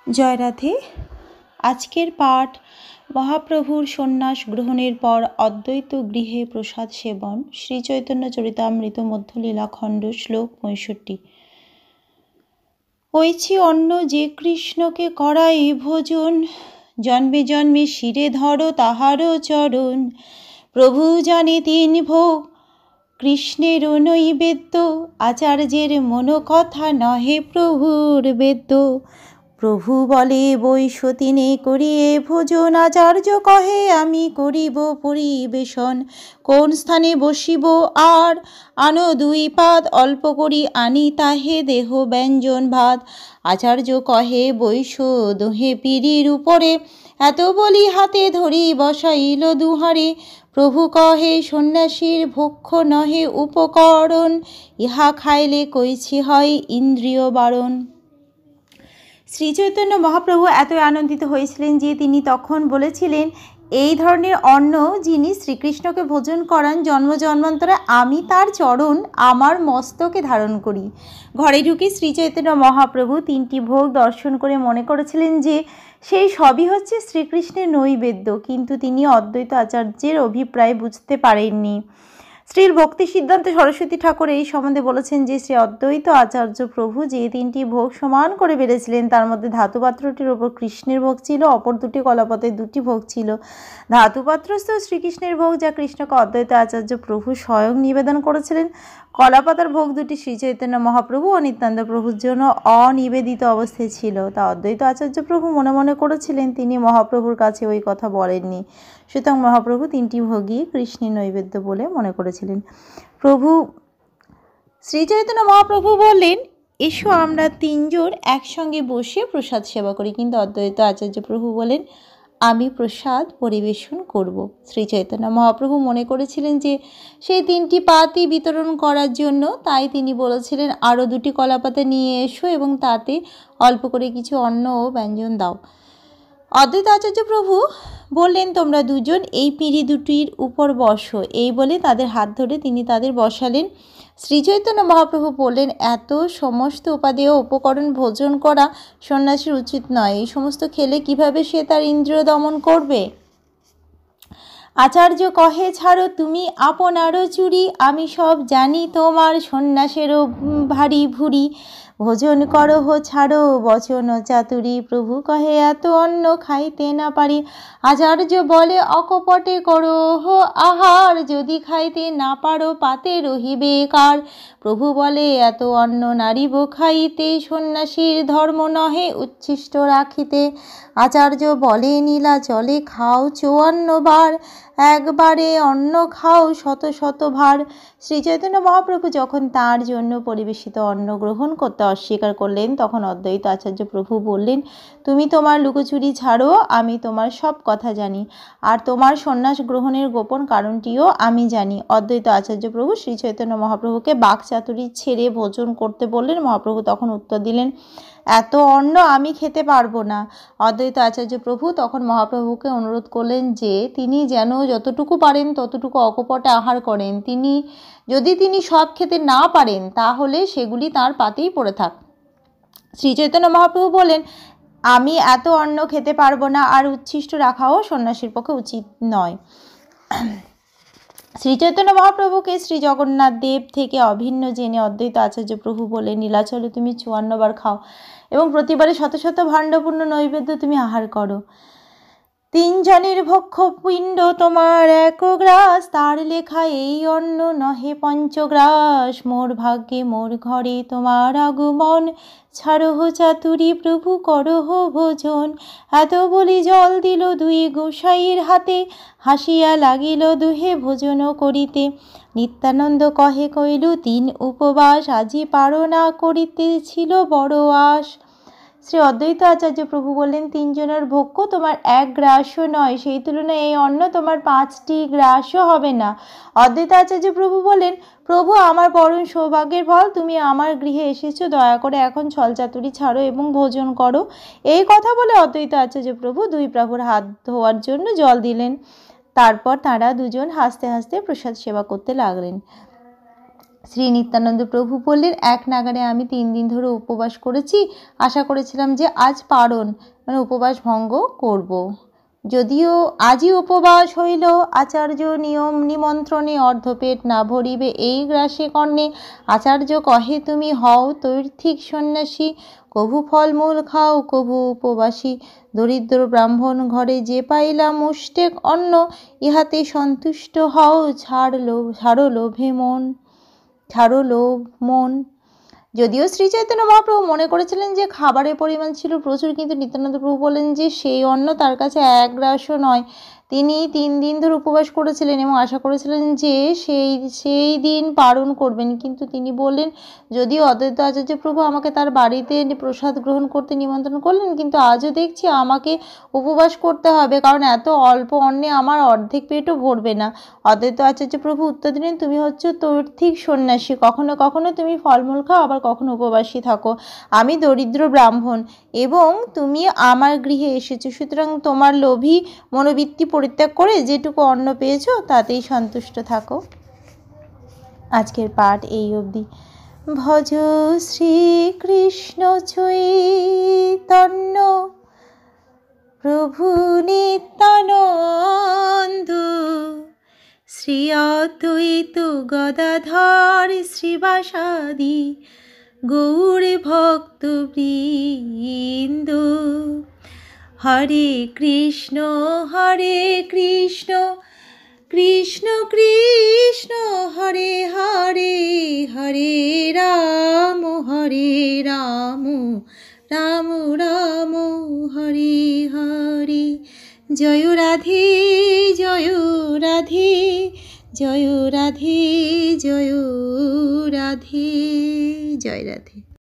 জয় রাধে। আজকের পাঠ মহাপ্রভুর সন্ন্যাস গ্রহণের পর অদ্বৈত গৃহে প্রসাদ সেবন, শ্রী চৈতন্য চরিতামৃত মধ্যলীলা খণ্ড, শ্লোক ৬৫। ওইছি অন্ন যে কৃষ্ণকে করাই ভোজন, জন্মে জন্মে শিরে ধরো তাহারও চরণ। প্রভু জানে তিন ভোগ কৃষ্ণের নৈবেদ্য, আচার্যের মনোকথা নহে প্রভুর বেদ্য। প্রভু বলে বৈশতিনে করিয়ে ভোজন, আচার্য কহে আমি করিব পরিবেশন। কোন স্থানে বসিব আর আনো দুই পাত, অল্প করি আনি তাহে দেহ ব্যঞ্জন ভাত। আচার্য কহে বৈশ দোহে পিড়ির উপরে, এত বলি হাতে ধরি বসাইল দুহারে। প্রভু কহে সন্ন্যাসীর ভক্ষ নহে উপকরণ, ইহা খাইলে কইছি হয় ইন্দ্রিয় বারণ। শ্রী চৈতন্য মহাপ্রভু এত আনন্দিত হয়েছিলেন যে তিনি তখন বলেছিলেন, এই ধরনের অন্ন যিনি শ্রীকৃষ্ণকে ভোজন করান জন্ম জন্মান্তরে, আমি তার চরণ আমার মস্তকে ধারণ করি। ঘরে ঢুকে শ্রী চৈতন্য মহাপ্রভু তিনটি ভোগ দর্শন করে মনে করেছিলেন যে সেই সবই হচ্ছে শ্রীকৃষ্ণের নৈবেদ্য, কিন্তু তিনি অদ্বৈত আচার্যের অভিপ্রায় বুঝতে পারেননি। শ্রীর ভক্তি সিদ্ধান্ত সরস্বতী ঠাকুর এই সম্বন্ধে বলেছেন যে শ্রী অদ্বৈত আচার্য প্রভু যে তিনটি ভোগ সমান করে বেড়েছিলেন, তার মধ্যে ধাতুপাত্রটির ওপর কৃষ্ণের ভোগ ছিল, অপর দুটি কলাপথের দুটি ভোগ ছিল। ধাতুপাত্রস্থ শ্রীকৃষ্ণের ভোগ যা কৃষ্ণকে অদ্বৈত আচার্য প্রভু স্বয়ং নিবেদন করেছিলেন। কলাপাতার ভোগ দুটি শ্রী চৈতন্য মহাপ্রভু ও নিত্যানন্দ প্রভুর জন্য অনিবেদিত অবস্থায় ছিল। তা অদ্বৈত আচার্য প্রভু মনে মনে করেছিলেন, তিনি মহাপ্রভুর কাছে ওই কথা বলেননি। সুতরাং মহাপ্রভু তিনটি ভোগই কৃষ্ণের নৈবেদ্য বলে মনে করেছিলেন। শ্রী চৈতন্য মহাপ্রভু বললেন, এসো আমরা তিনজন একসঙ্গে বসে প্রসাদ সেবা করি। কিন্তু অদ্বৈত আচার্য প্রভু বলেন, আমি প্রসাদ পরিবেশন করব। শ্রী চৈতন্য মহাপ্রভু মনে করেছিলেন যে সেই তিনটি পাতই বিতরণ করার জন্য, তাই তিনি বলেছিলেন, আরও দুটি কলাপাতা নিয়ে এসো এবং তাতে অল্প করে কিছু অন্ন ও ব্যঞ্জন দাও। অদ্বৈত আচার্য প্রভু বললেন, তোমরা দুজন এই পিঁড়ি দুটির উপর বসো। এই বলে তাদের হাত ধরে তিনি তাদের বসালেন। শ্রী চৈতন্য মহাপ্রভু বললেন, এত সমস্ত উপাদেয় উপকরণ ভোজন করা সন্ন্যাসীর উচিত নয়। এই সমস্ত খেলে কিভাবে সে তার ইন্দ্রিয় দমন করবে? আচার্য কহে, ছাড়ো তুমি আপনারও চুরি, আমি সব জানি তোমার সন্ন্যাসেরও ভারী ভুরি। ভোজন করহ ছাড়ো বচন চাতুরি, প্রভু কহে এত অন্ন খাইতে না পারি। আচার্য বলে, অকপটে করহ আহার, যদি খাইতে না পারো পাতে রহিবে কার। প্রভু বলে, এত অন্ন নারিব খাইতে, সন্ন্যাসীর ধর্ম নহে উচ্ছিষ্ট রাখিতে। আচার্য বলে, নীলা চলে খাও ৫৪ বার, একবারে অন্ন খাও শত শত ভার। শ্রী চৈতন্য মহাপ্রভু যখন তার জন্য পরিবেশিত অন্ন গ্রহণ করতে অস্বীকার করলেন, তখন অদ্বৈত আচার্য প্রভু বললেন, তুমি তোমার লুকোচুরি ছাড়ো, আমি তোমার সব কথা জানি, আর তোমার সন্ন্যাস গ্রহণের গোপন কারণটিও আমি জানি। অদ্বৈত আচার্য প্রভু শ্রী চৈতন্য মহাপ্রভুকে বাকচাতুরি ছেড়ে ভোজন করতে বললেন। মহাপ্রভু তখন উত্তর দিলেন, এত অন্ন আমি খেতে পারবো না। অদ্বৈত আচার্য প্রভু তখন মহাপ্রভুকে অনুরোধ করলেন যে তিনি যেন যতটুকু পারেন ততটুকু অকপটে আহার করেন। যদি তিনি সব খেতে না পারেন, তাহলে সেগুলি তাঁর পাতেই পড়ে থাক। শ্রী চৈতন্য মহাপ্রভু বলেন, আমি এত অন্ন খেতে পারবো না, আর উচ্ছিষ্ট রাখাও সন্ন্যাসীর পক্ষে উচিত নয়। শ্রী চৈতন্য মহাপ্রভুকে শ্রী জগন্নাথ দেব থেকে অভিন্ন জেনে অদ্বৈত আচার্য প্রভু বলে, নীলাচলে তুমি ৫৪ বার খাও এবং প্রতিবারে শত শত ভাণ্ডপূর্ণ নৈবেদ্য তুমি আহার করো। ৩ জনের ভক্ষ পিণ্ড তোমার এক গ্রাস, তার লেখা এই অন্ন নহে পঞ্চগ্রাস। মোর ভাগ্যে মোর ঘরে তোমার আগমন, ছাড়হ চাতুরি প্রভু করহ ভোজন। এত বলি জল দিল ২ গোসাইয়ের হাতে, হাসিয়া লাগিল দুহে ভোজন করিতে। নিত্যানন্দ কহে, কইল ৩ উপবাস, আজি পারো না করিতে ছিল বড় আশ। শ্রী অদ্বৈত আচার্য প্রভু বললেন, ৩ জনের ভক্ষ তোমার ১ গ্রাসও নয়, সেই তুলনায় এই অন্ন তোমার ৫টি গ্রাসও হবে না। অদ্বৈত আচার্য প্রভু বললেন, প্রভু আমার পরম সৌভাগ্যের ফল, তুমি আমার গৃহে এসেছো, দয়া করে এখন ছলচাতুরি ছাড়ো এবং ভোজন করো। এই কথা বলে অদ্বৈত আচার্য প্রভু ২ প্রভুর হাত ধোয়ার জন্য জল দিলেন। তারপর তাঁরা দুজন হাসতে হাসতে প্রসাদ সেবা করতে লাগলেন। শ্রী নিত্যানন্দ প্রভু বললেন, এক নাগারে আমি 3 দিন ধরে উপবাস করেছি, আশা করেছিলাম যে আজ পারণ মানে উপবাস ভঙ্গ করব। যদিও আজই উপবাস হইল, আচার্য নিয়ম নিমন্ত্রণে অর্ধপেট না ভরিবে এই গ্রাসে কর্ণে, আচার্য কহে তুমি হও তৈর্থিক সন্ন্যাসী, কভু ফলমূল খাও কভু উপবাসী, দরিদ্র ব্রাহ্মণ ঘরে যে পাইলাম মুষ্টেক অন্ন, ইহাতে সন্তুষ্ট হও ছাড়ো লোভে মন, ছাড়ো লোভ মন। যদিও শ্রী চৈতন্য মহাপ্রভু মনে করেছিলেন যে খাবারের পরিমাণ ছিল প্রচুর, কিন্তু নিত্যানন্দ প্রভু বলেন যে সেই অন্ন তার কাছে এক গ্রাসও নয়। তিনি 3 দিন ধরে উপবাস করেছিলেন এবং আশা করেছিলেন যে সেই দিন পালন করবেন, কিন্তু তিনি বললেন, যদিও অদ্বৈত আচার্য প্রভু আমাকে তার বাড়িতে প্রসাদ গ্রহণ করতে নিমন্ত্রণ করলেন, কিন্তু আজও দেখছি আমাকে উপবাস করতে হবে, কারণ এত অল্প অন্নে আমার অর্ধেক পেটও ভরবে না। অদ্বৈত আচার্য প্রভু উত্তর দিলেন, তুমি হচ্ছে তৈর্থিক সন্ন্যাসী, কখনো কখনো তুমি ফলমূল খাও, আবার কখনো উপবাসী থাকো। আমি দরিদ্র ব্রাহ্মণ এবং তুমি আমার গৃহে এসেছো, সুতরাং তোমার লোভী মনোবৃত্তি পরিত্যাগ করে যেটুকু অন্ন পেয়েছো তাতেই সন্তুষ্ট থাকো। আজকের পাঠ এই অবধি। ভজ শ্রীকৃষ্ণ চৈতন্য প্রভু নিত্যানন্দ, শ্রী অদ্বৈত গদাধর শ্রীবাসাদি গৌর ভক্তবৃন্দ। হরে কৃষ্ণ কৃষ্ণ কৃষ্ণ হরে হরে, হরে রাম রাম রাম হরে হরে। জয় রাধে জয় রাধে, জয় রাধে জয় রাধে, জয় রাধে।